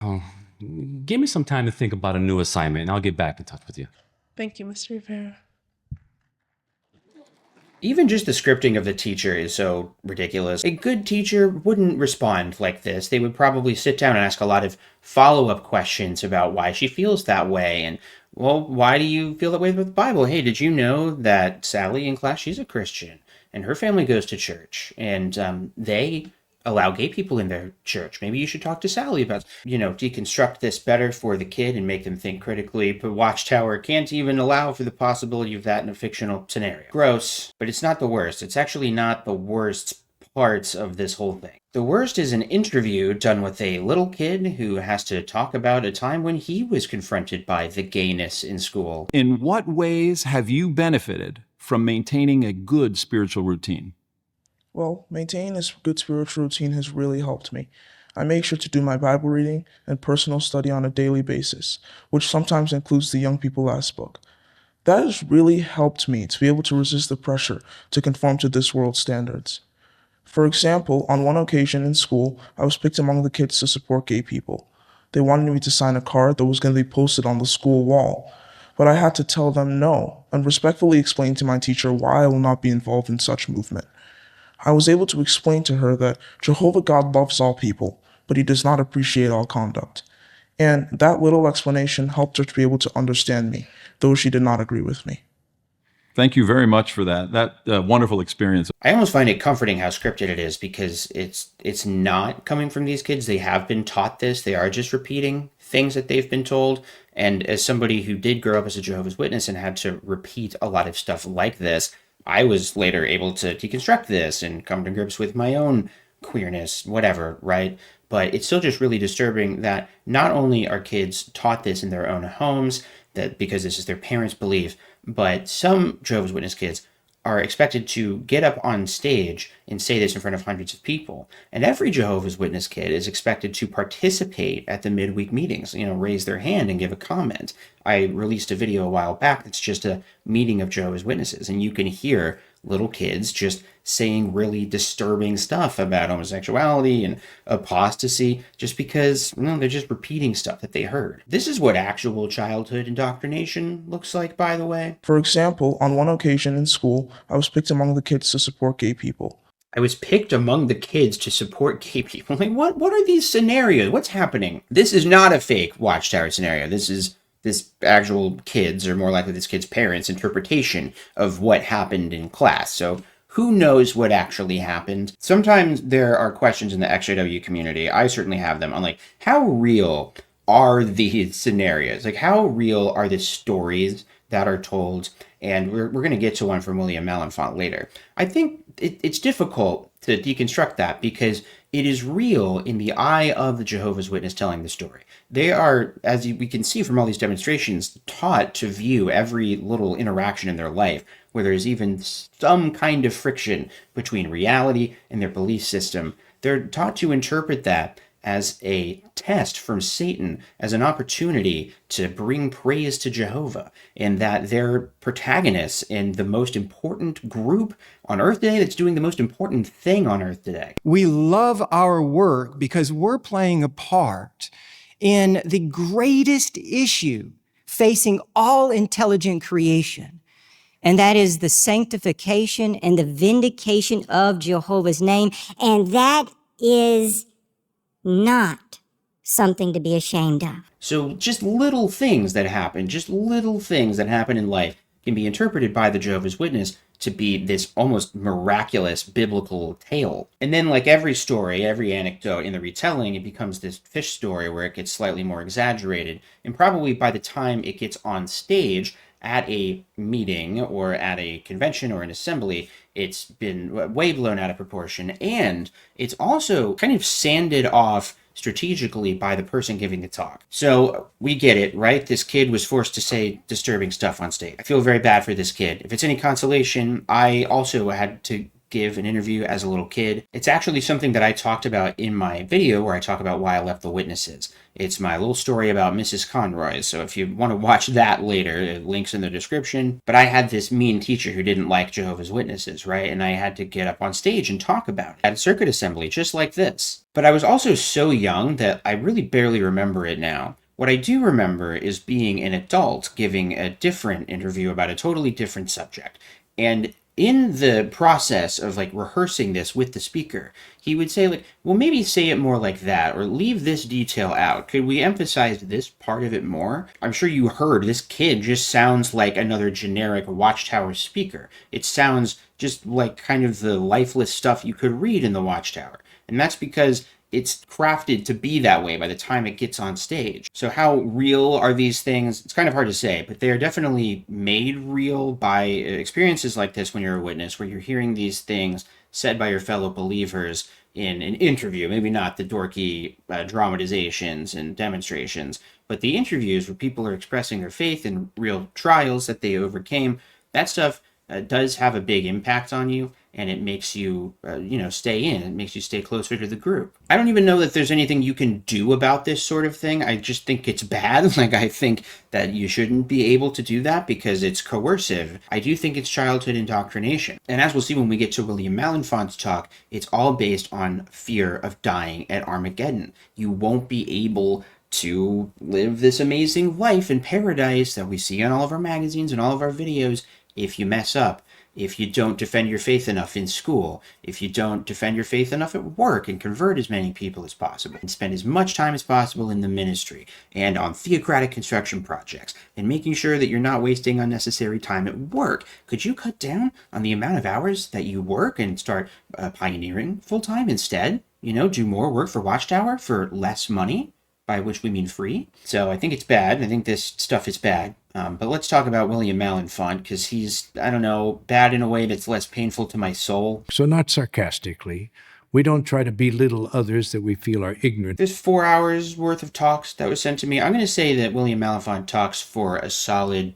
Oh, give me some time to think about a new assignment, and I'll get back in touch with you. Thank you, Mr. Rivera. Even just the scripting of the teacher is so ridiculous. A good teacher wouldn't respond like this. They would probably sit down and ask a lot of follow-up questions about why she feels that way. And, well, why do you feel that way with the Bible? Hey, did you know that Sally in class, she's a Christian, and her family goes to church, and they allow gay people in their church. Maybe you should talk to Sally about, deconstruct this better for the kid and make them think critically. But Watchtower can't even allow for the possibility of that in a fictional scenario. Gross, but it's not the worst. It's actually not the worst parts of this whole thing. The worst is an interview done with a little kid who has to talk about a time when he was confronted by the gayness in school. In what ways have you benefited from maintaining a good spiritual routine? Well, maintaining this good spiritual routine has really helped me. I make sure to do my Bible reading and personal study on a daily basis, which sometimes includes the Young People Last book. That has really helped me to be able to resist the pressure to conform to this world's standards. For example, on one occasion in school, I was picked among the kids to support gay people. They wanted me to sign a card that was going to be posted on the school wall, but I had to tell them no and respectfully explain to my teacher why I will not be involved in such movement. I was able to explain to her that Jehovah God loves all people, but he does not appreciate all conduct. And that little explanation helped her to be able to understand me, though she did not agree with me. Thank you very much for that wonderful experience. I almost find it comforting how scripted it is, because it's not coming from these kids. They have been taught this. They are just repeating things that they've been told. And as somebody who did grow up as a Jehovah's Witness and had to repeat a lot of stuff like this, I was later able to deconstruct this and come to grips with my own queerness, whatever, right? But it's still just really disturbing that not only are kids taught this in their own homes, that because this is their parents' belief, but some Jehovah's Witness kids are expected to get up on stage and say this in front of hundreds of people. And every Jehovah's Witness kid is expected to participate at the midweek meetings, raise their hand and give a comment. I released a video a while back that's just a meeting of Jehovah's Witnesses, and you can hear little kids just saying really disturbing stuff about homosexuality and apostasy just because they're just repeating stuff that they heard. This is what actual childhood indoctrination looks like, by the way. For example, on one occasion in school, I was picked among the kids to support gay people. I was picked among the kids to support gay people. Like, what are these scenarios? What's happening? This is not a fake Watchtower scenario. This is this actual kids, or more likely this kid's parents' interpretation of what happened in class. So who knows what actually happened? Sometimes there are questions in the XJW community. I certainly have them on, like, how real are these scenarios? Like, how real are the stories that are told? And we're going to get to one from William Malenfant later. I think it's difficult to deconstruct that because it is real in the eye of the Jehovah's Witness telling the story. They are, as we can see from all these demonstrations, taught to view every little interaction in their life where there's even some kind of friction between reality and their belief system. They're taught to interpret that as a test from Satan, as an opportunity to bring praise to Jehovah, and that they're protagonists in the most important group on Earth today that's doing the most important thing on Earth today. We love our work because we're playing a part in the greatest issue facing all intelligent creation, and that is the sanctification and the vindication of Jehovah's name. And that is not something to be ashamed of. So just little things that happen in life can be interpreted by the Jehovah's Witness to be this almost miraculous biblical tale. And then, like every story, every anecdote in the retelling, it becomes this fish story where it gets slightly more exaggerated. And probably by the time it gets on stage at a meeting or at a convention or an assembly, it's been way blown out of proportion. And it's also kind of sanded off strategically by the person giving the talk. So we get it, right? This kid was forced to say disturbing stuff on stage. I feel very bad for this kid. If it's any consolation, I also had to give an interview as a little kid. It's actually something that I talked about in my video where I talk about why I left the Witnesses. It's my little story about Mrs. Conroy, so if you want to watch that later, link's in the description. But I had this mean teacher who didn't like Jehovah's Witnesses, right? And I had to get up on stage and talk about it at a circuit assembly just like this. But I was also so young that I really barely remember it now. What I do remember is being an adult giving a different interview about a totally different subject. And in the process of like rehearsing this with the speaker, he would say like, well, maybe say it more like that, or leave this detail out. Could we emphasize this part of it more? I'm sure you heard this kid just sounds like another generic Watchtower speaker. It sounds just like kind of the lifeless stuff you could read in the Watchtower. And that's because it's crafted to be that way by the time it gets on stage. So how real are these things? It's kind of hard to say, but they are definitely made real by experiences like this when you're a witness, where you're hearing these things said by your fellow believers in an interview. Maybe not the dorky dramatizations and demonstrations, but the interviews where people are expressing their faith in real trials that they overcame. That stuff does have a big impact on you, and it makes you, stay in. It makes you stay closer to the group. I don't even know that there's anything you can do about this sort of thing. I just think it's bad. Like, I think that you shouldn't be able to do that because it's coercive. I do think it's childhood indoctrination. And as we'll see when we get to William Malenfant's talk, it's all based on fear of dying at Armageddon. You won't be able to live this amazing life in paradise that we see on all of our magazines and all of our videos if you mess up, if you don't defend your faith enough in school, if you don't defend your faith enough at work and convert as many people as possible, and spend as much time as possible in the ministry and on theocratic construction projects, and making sure that you're not wasting unnecessary time at work. Could you cut down on the amount of hours that you work and start pioneering full-time instead? Do more work for Watchtower for less money, by which we mean free. So I think it's bad. I think this stuff is bad. But let's talk about William Malenfant, because he's, bad in a way that's less painful to my soul. So not sarcastically, we don't try to belittle others that we feel are ignorant. There's 4 hours worth of talks that was sent to me. I'm going to say that William Malenfant talks for a solid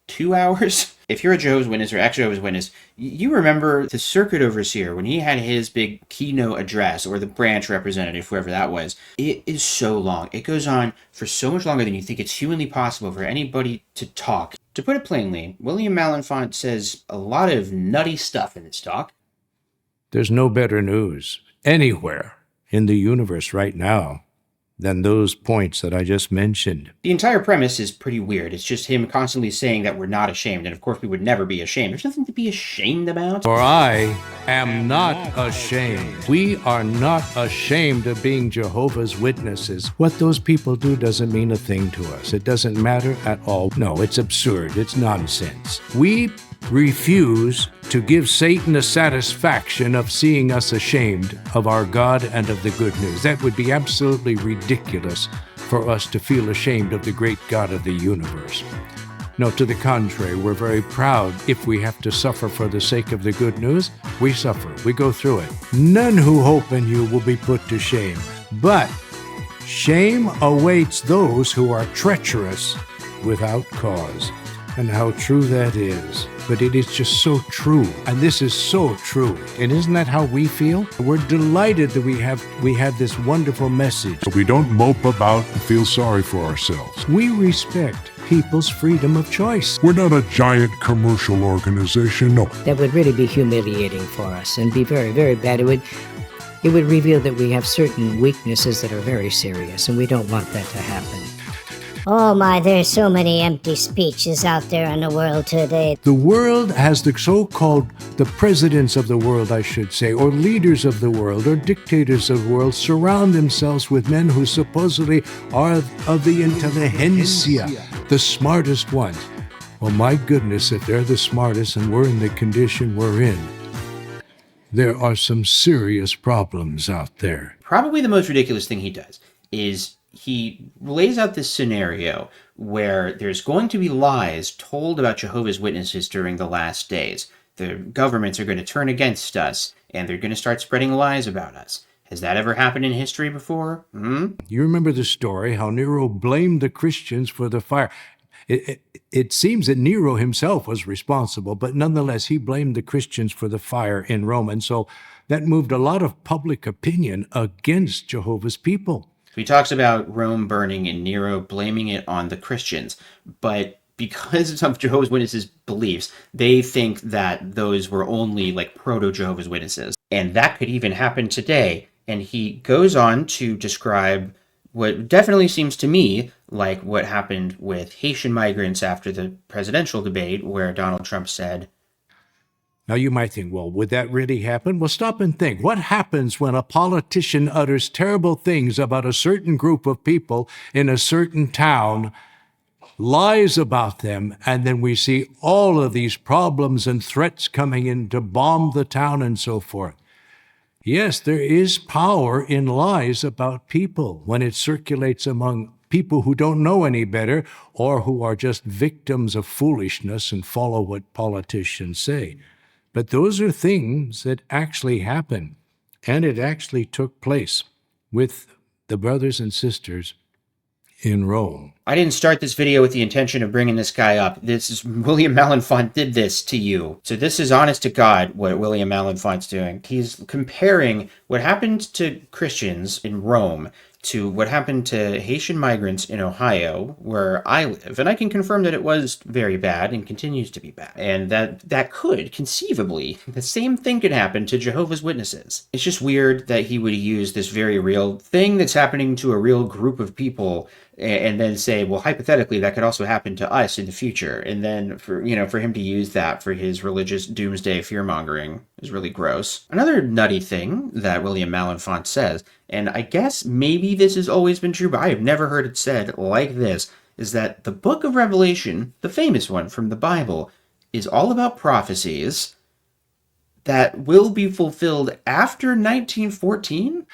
2 hours. If you're a Jehovah's Witness or ex-Jehovah's Witness, you remember the circuit overseer when he had his big keynote address, or the branch representative, whoever that was. It is so long. It goes on for so much longer than you think it's humanly possible for anybody to talk. To put it plainly, William Malenfant says a lot of nutty stuff in this talk. There's no better news anywhere in the universe right now than those points that I just mentioned. The entire premise is pretty weird. It's just him constantly saying that we're not ashamed, and of course we would never be ashamed. There's nothing to be ashamed about. For I am not ashamed. We are not ashamed of being Jehovah's Witnesses. What those people do doesn't mean a thing to us. It doesn't matter at all. No, it's absurd. It's nonsense. We refuse to give Satan the satisfaction of seeing us ashamed of our God and of the good news. That would be absolutely ridiculous for us to feel ashamed of the great God of the universe. No, to the contrary, we're very proud. If we have to suffer for the sake of the good news, we suffer. We go through it. None who hope in you will be put to shame. But shame awaits those who are treacherous without cause. And how true that is. But it is just so true. And this is so true. And isn't that how we feel? We're delighted that we have this wonderful message. We don't mope about and feel sorry for ourselves. We respect people's freedom of choice. We're not a giant commercial organization, no. That would really be humiliating for us and be very, very bad. It would reveal that we have certain weaknesses that are very serious, and we don't want that to happen. Oh my, there's so many empty speeches out there in the world today. The world has the the presidents of the world, I should say, or leaders of the world, or dictators of the world, surround themselves with men who supposedly are of the intelligentsia, the smartest ones. Well, my goodness, if they're the smartest and we're in the condition we're in, there are some serious problems out there. Probably the most ridiculous thing he does is he lays out this scenario where there's going to be lies told about Jehovah's Witnesses during the last days. The governments are going to turn against us, and they're going to start spreading lies about us. Has that ever happened in history before? You remember the story, how Nero blamed the Christians for the fire. It seems that Nero himself was responsible, but nonetheless, he blamed the Christians for the fire in Rome. And so that moved a lot of public opinion against Jehovah's people. He talks about Rome burning and Nero blaming it on the Christians, but because of Jehovah's Witnesses' beliefs, they think that those were only like proto-Jehovah's Witnesses. And that could even happen today. And he goes on to describe what definitely seems to me like what happened with Haitian migrants after the presidential debate, where Donald Trump said, now you might think, well, would that really happen? Well, stop and think. What happens when a politician utters terrible things about a certain group of people in a certain town, lies about them, and then we see all of these problems and threats coming in to bomb the town and so forth? Yes, there is power in lies about people when it circulates among people who don't know any better or who are just victims of foolishness and follow what politicians say. But those are things that actually happen, and it actually took place with the brothers and sisters in Rome. I didn't start this video with the intention of bringing this guy up. This is William Malenfant did this to you. So this is honest to God what William Malenfant's doing. He's comparing what happened to Christians in Rome to what happened to Haitian migrants in Ohio, where I live. And I can confirm that it was very bad and continues to be bad. And that could, conceivably, the same thing could happen to Jehovah's Witnesses. It's just weird that he would use this very real thing that's happening to a real group of people and then say, well, hypothetically, that could also happen to us in the future. And then for him to use that for his religious doomsday fear-mongering is really gross. Another nutty thing that William Malenfant says, and I guess maybe this has always been true, but I have never heard it said like this, is that the book of Revelation, the famous one from the Bible, is all about prophecies that will be fulfilled after 1914?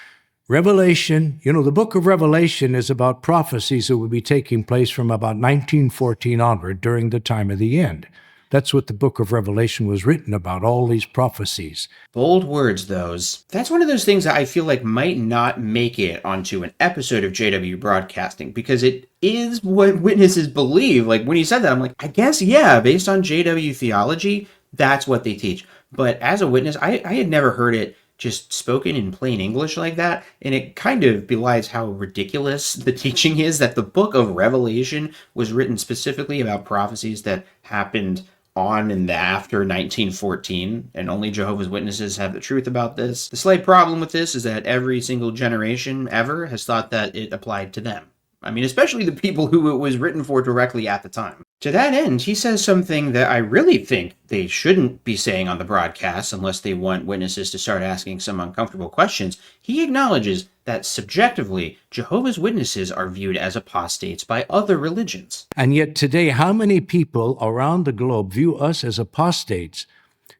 Revelation, the book of Revelation is about prophecies that will be taking place from about 1914 onward during the time of the end. That's what the book of Revelation was written about, all these prophecies. Bold words, those. That's one of those things that I feel like might not make it onto an episode of JW Broadcasting, because it is what witnesses believe. Like, when he said that, I'm like, I guess, yeah, based on JW theology, that's what they teach. But as a witness, I had never heard it just spoken in plain English like that, and it kind of belies how ridiculous the teaching is that the book of Revelation was written specifically about prophecies that happened on and after 1914, and only Jehovah's Witnesses have the truth about this. The slight problem with this is that every single generation ever has thought that it applied to them. I mean, especially the people who it was written for directly at the time. To that end, he says something that I really think they shouldn't be saying on the broadcast unless they want witnesses to start asking some uncomfortable questions. He acknowledges that subjectively, Jehovah's Witnesses are viewed as apostates by other religions. And yet today, how many people around the globe view us as apostates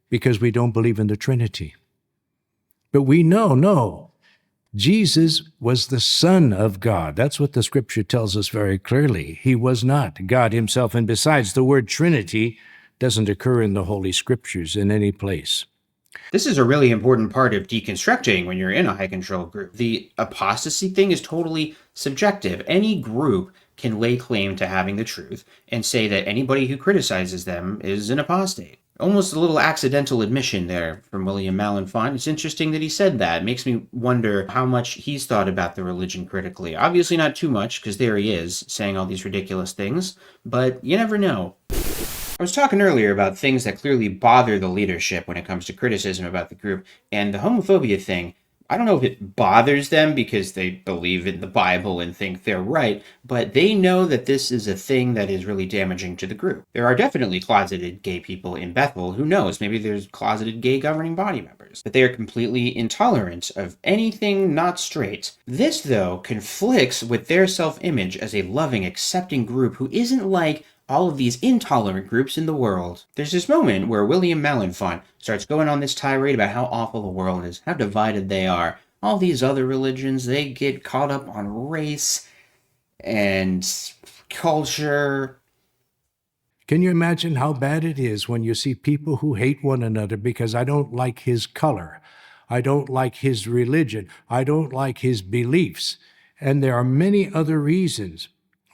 because we don't believe in the Trinity? But we know, no. Jesus was the Son of God. That's what the Scripture tells us very clearly. He was not God himself. And besides, the word Trinity doesn't occur in the Holy Scriptures in any place. This is a really important part of deconstructing when you're in a high-control group. The apostasy thing is totally subjective. Any group can lay claim to having the truth and say that anybody who criticizes them is an apostate. Almost a little accidental admission there from William Malenfant. It's interesting that he said that. It makes me wonder how much he's thought about the religion critically. Obviously not too much, because there he is, saying all these ridiculous things, but you never know. I was talking earlier about things that clearly bother the leadership when it comes to criticism about the group, and the homophobia thing, I don't know if it bothers them because they believe in the Bible and think they're right, but they know that this is a thing that is really damaging to the group. There are definitely closeted gay people in Bethel. Who knows? Maybe there's closeted gay governing body members. But they are completely intolerant of anything not straight. This, though, conflicts with their self-image as a loving, accepting group who isn't like all of these intolerant groups in the world. There's this moment where William Malenfant starts going on this tirade about how awful the world is, how divided they are. All these other religions, they get caught up on race and culture. Can you imagine how bad it is when you see people who hate one another because I don't like his color, I don't like his religion, I don't like his beliefs, and there are many other reasons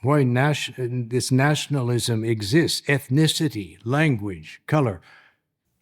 why this nationalism exists, ethnicity, language, color.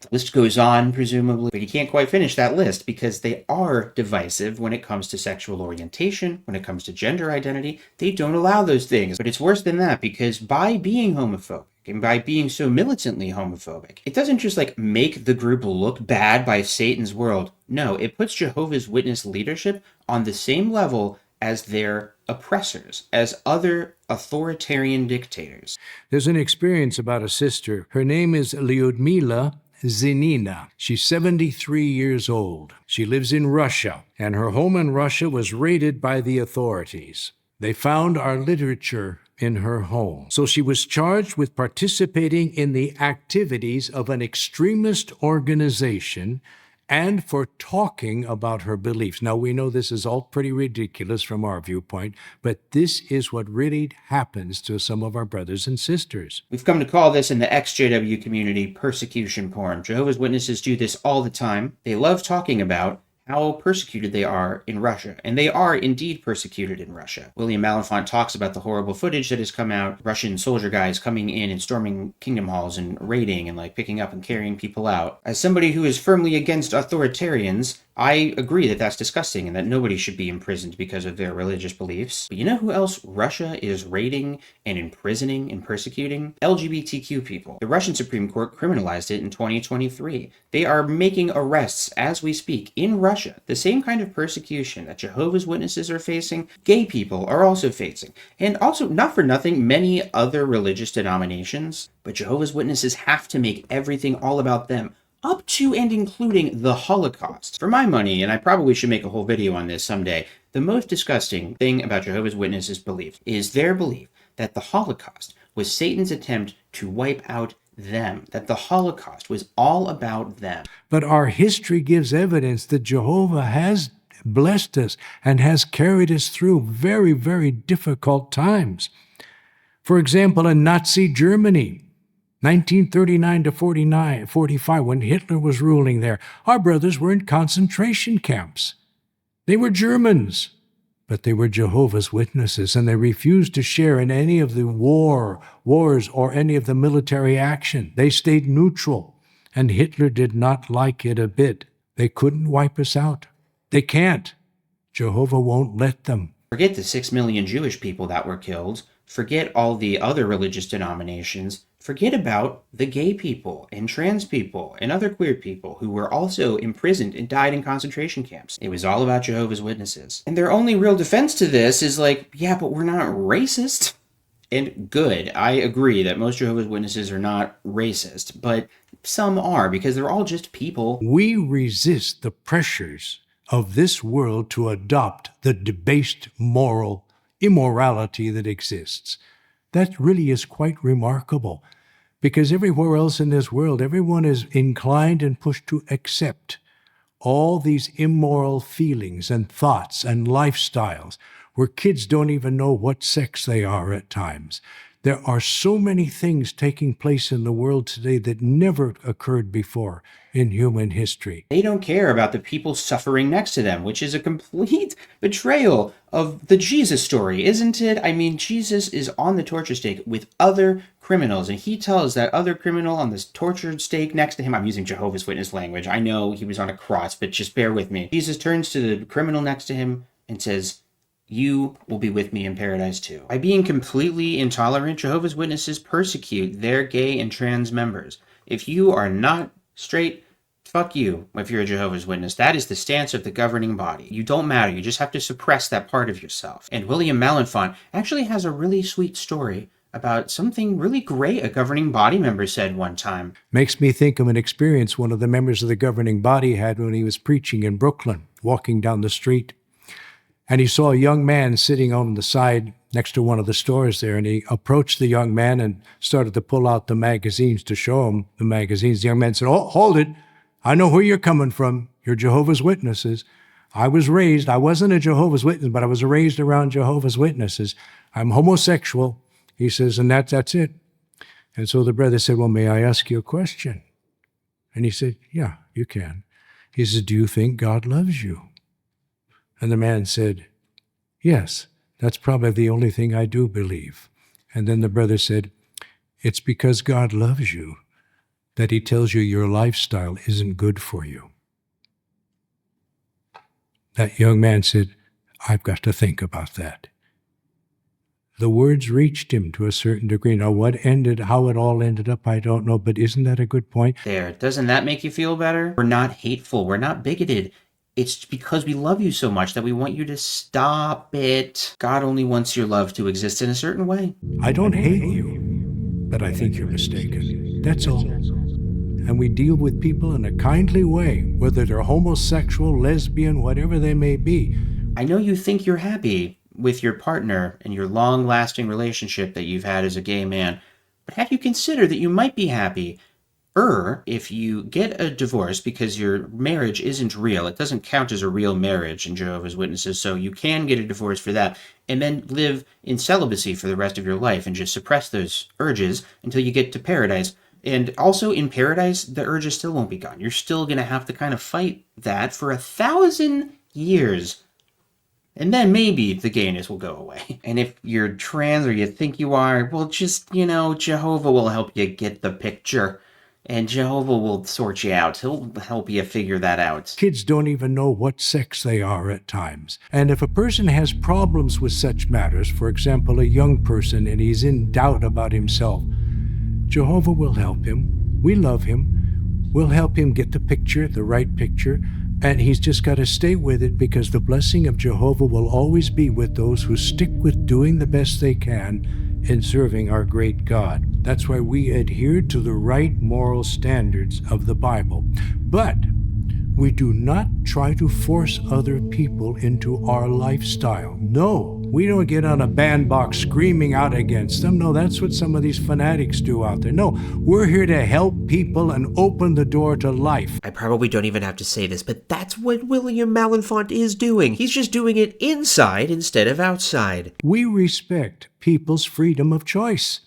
The list goes on, presumably, but you can't quite finish that list because they are divisive when it comes to sexual orientation, when it comes to gender identity. They don't allow those things. But it's worse than that, because by being homophobic and by being so militantly homophobic, it doesn't just like make the group look bad by Satan's world. No, it puts Jehovah's Witness leadership on the same level as their oppressors, as other authoritarian dictators. There's an experience about a sister. Her name is Lyudmila Zenina. She's 73 years old. She lives in Russia, and her home in Russia was raided by the authorities. They found our literature in her home. So she was charged with participating in the activities of an extremist organization and for talking about her beliefs. Now, we know this is all pretty ridiculous from our viewpoint, but this is what really happens to some of our brothers and sisters. We've come to call this in the XJW community persecution porn. Jehovah's Witnesses do this all the time. They love talking about how persecuted they are in Russia, and they are indeed persecuted in Russia. William Malenfant talks about the horrible footage that has come out, Russian soldier guys coming in and storming kingdom halls and raiding and like picking up and carrying people out. As somebody who is firmly against authoritarians, I agree that that's disgusting and that nobody should be imprisoned because of their religious beliefs. But you know who else Russia is raiding and imprisoning and persecuting? LGBTQ people. The Russian Supreme Court criminalized it in 2023. They are making arrests as we speak in Russia. The same kind of persecution that Jehovah's Witnesses are facing, gay people are also facing. And also, not for nothing, many other religious denominations, but Jehovah's Witnesses have to make everything all about them, up to and including the Holocaust. For my money, and I probably should make a whole video on this someday, the most disgusting thing about Jehovah's Witnesses' belief is their belief that the Holocaust was Satan's attempt to wipe out them, that the Holocaust was all about them. But our history gives evidence that Jehovah has blessed us and has carried us through very, very difficult times. For example, in Nazi Germany, 1939 to 45, when Hitler was ruling there, our brothers were in concentration camps. They were Germans, but they were Jehovah's Witnesses, and they refused to share in any of the wars or any of the military action. They stayed neutral, and Hitler did not like it a bit. They couldn't wipe us out. They can't. Jehovah won't let them. Forget the 6 million Jewish people that were killed. Forget all the other religious denominations. Forget about the gay people and trans people and other queer people who were also imprisoned and died in concentration camps. It was all about Jehovah's Witnesses. And their only real defense to this is like, yeah, but we're not racist. And good, I agree that most Jehovah's Witnesses are not racist, but some are because they're all just people. We resist the pressures of this world to adopt the debased moral immorality that exists. That really is quite remarkable, because everywhere else in this world, everyone is inclined and pushed to accept all these immoral feelings and thoughts and lifestyles, where kids don't even know what sex they are at times. There are so many things taking place in the world today that never occurred before in human history. They don't care about the people suffering next to them, which is a complete betrayal of the Jesus story, isn't it? I mean, Jesus is on the torture stake with other criminals, and he tells that other criminal on this tortured stake next to him, I'm using Jehovah's Witness language, I know he was on a cross, but just bear with me. Jesus turns to the criminal next to him and says, you will be with me in paradise too. By being completely intolerant, Jehovah's Witnesses persecute their gay and trans members. If you are not straight, fuck you if you're a Jehovah's Witness. That is the stance of the governing body. You don't matter. You just have to suppress that part of yourself. And William Malenfant actually has a really sweet story about something really great a governing body member said one time. Makes me think of an experience one of the members of the governing body had when he was preaching in Brooklyn, walking down the street. And he saw a young man sitting on the side next to one of the stores there, and he approached the young man and started to pull out the magazines to show him the magazines. The young man said, "Oh, hold it. I know where you're coming from. You're Jehovah's Witnesses. I wasn't a Jehovah's Witness, but I was raised around Jehovah's Witnesses. I'm homosexual." He says, and that's it. And so the brother said, "Well, may I ask you a question?" And he said, "Yeah, you can." He says, "Do you think God loves you?" And the man said, "Yes, that's probably the only thing I do believe." And then the brother said, it's because God loves you that he tells you your lifestyle isn't good for you. That young man said, I've got to think about that. The words reached him to a certain degree. Now, how it all ended up, I don't know, but isn't that a good point? There, doesn't that make you feel better? We're not hateful, we're not bigoted. It's because we love you so much that we want you to stop it. God only wants your love to exist in a certain way. I don't hate you, but I think you're mistaken. That's all. And we deal with people in a kindly way, whether they're homosexual, lesbian, whatever they may be. I know you think you're happy with your partner and your long-lasting relationship that you've had as a gay man, but have you considered that you might be happy if you get a divorce because your marriage isn't real? It doesn't count as a real marriage in Jehovah's Witnesses, so you can get a divorce for that and then live in celibacy for the rest of your life and just suppress those urges until you get to paradise. And also in paradise, the urges still won't be gone. You're still going to have to kind of fight that for 1,000 years. And then maybe the gayness will go away. And if you're trans or you think you are, well, just, Jehovah will help you get the picture. And Jehovah will sort you out. He'll help you figure that out. Kids don't even know what sex they are at times. And if a person has problems with such matters, for example, a young person, and he's in doubt about himself, Jehovah will help him. We love him. We'll help him get the picture, the right picture. And he's just got to stay with it, because the blessing of Jehovah will always be with those who stick with doing the best they can in serving our great God. That's why we adhere to the right moral standards of the Bible. But we do not try to force other people into our lifestyle. No, we don't get on a bandbox screaming out against them. No, that's what some of these fanatics do out there. No, we're here to help people and open the door to life. I probably don't even have to say this, but that's what William Malenfant is doing. He's just doing it inside instead of outside. We respect people's freedom of choice.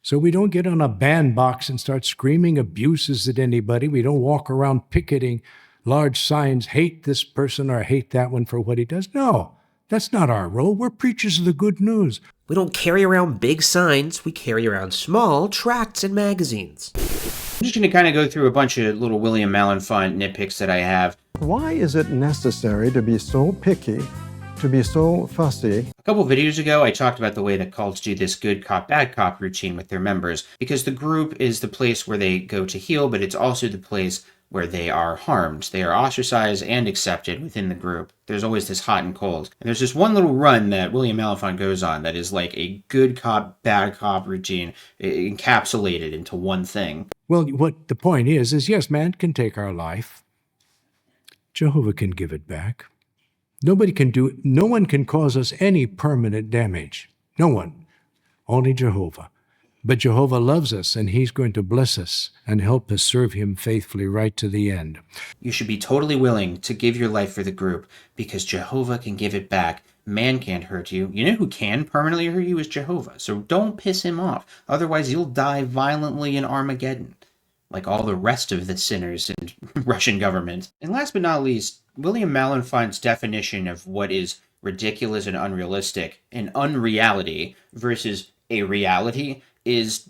So we don't get on a bandbox and start screaming abuses at anybody. We don't walk around picketing large signs, hate this person or hate that one for what he does. No, that's not our role. We're preachers of the good news. We don't carry around big signs. We carry around small tracts and magazines. I'm just going to kind of go through a bunch of little William Malenfant nitpicks that I have. Why is it necessary to be so picky, to be so fussy? A couple videos ago, I talked about the way that cults do this good cop, bad cop routine with their members, because the group is the place where they go to heal, but it's also the place where they are harmed. They are ostracized and accepted within the group. There's always this hot and cold. And there's this one little run that William Malenfant goes on that is like a good cop, bad cop routine encapsulated into one thing. Well, what the point is yes, man can take our life. Jehovah can give it back. Nobody can do it. No one can cause us any permanent damage. No one. Only Jehovah. But Jehovah loves us, and he's going to bless us and help us serve him faithfully right to the end. You should be totally willing to give your life for the group, because Jehovah can give it back. Man can't hurt you. You know who can permanently hurt you is Jehovah, so don't piss him off. Otherwise, you'll die violently in Armageddon, like all the rest of the sinners in Russian government. And last but not least, William Malenfant's definition of what is ridiculous and unrealistic, an unreality versus a reality, is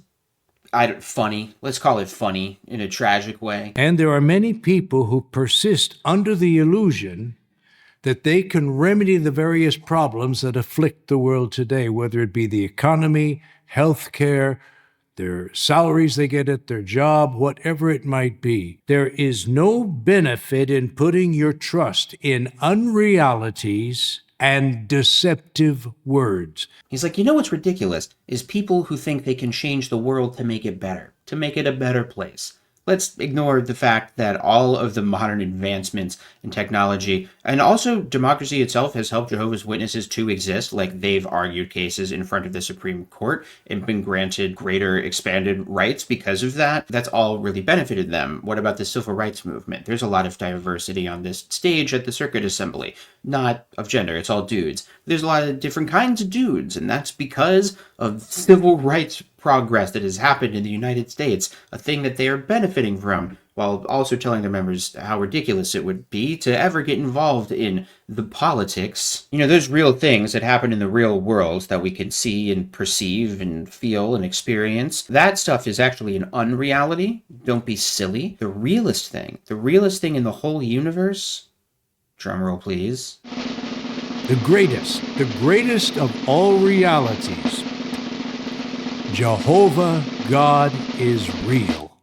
funny. Let's call it funny in a tragic way. And there are many people who persist under the illusion that they can remedy the various problems that afflict the world today, whether it be the economy, health care, their salaries they get at their job, whatever it might be. There is no benefit in putting your trust in unrealities and deceptive words. He's like, you know what's ridiculous? Is people who think they can change the world to make it better, to make it a better place. Let's ignore the fact that all of the modern advancements in technology and also democracy itself has helped Jehovah's Witnesses to exist. Like, they've argued cases in front of the Supreme Court and been granted greater expanded rights because of that. That's all really benefited them. What about the civil rights movement? There's a lot of diversity on this stage at the Circuit Assembly. Not of gender, it's all dudes. there's a lot of different kinds of dudes, and that's because of civil rights progress that has happened in the United States, a thing that they are benefiting from, while also telling their members how ridiculous it would be to ever get involved in the politics. You know, there's real things that happen in the real world that we can see and perceive and feel and experience. That stuff is actually an unreality. Don't be silly. The realest thing in the whole universe, drumroll please, the greatest of all realities. Jehovah God is real.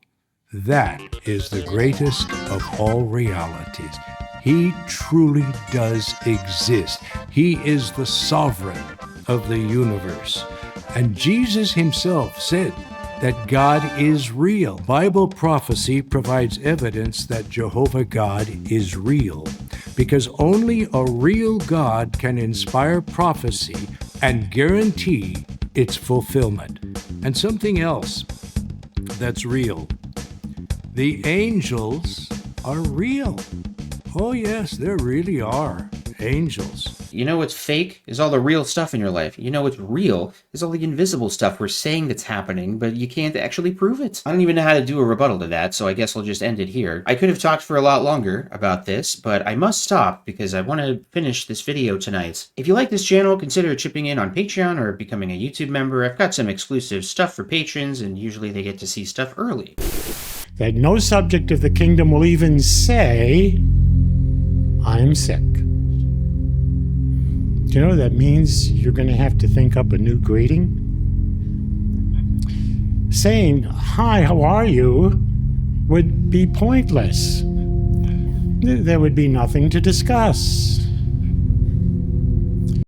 That is the greatest of all realities. He truly does exist. He is the sovereign of the universe. And Jesus himself said that God is real. Bible prophecy provides evidence that Jehovah God is real, because only a real God can inspire prophecy and guarantee its fulfillment. And something else that's real. The angels are real. Oh yes, there really are angels. You know what's fake is all the real stuff in your life. You know what's real is all the invisible stuff we're saying that's happening, but you can't actually prove it. I don't even know how to do a rebuttal to that, so I guess I'll just end it here. I could have talked for a lot longer about this, but I must stop because I want to finish this video tonight. If you like this channel, consider chipping in on Patreon or becoming a YouTube member. I've got some exclusive stuff for patrons, and usually they get to see stuff early. That no subject of the kingdom will even say, I'm sick. Do you know that means you're going to have to think up a new greeting? Saying, hi, how are you, would be pointless. There would be nothing to discuss.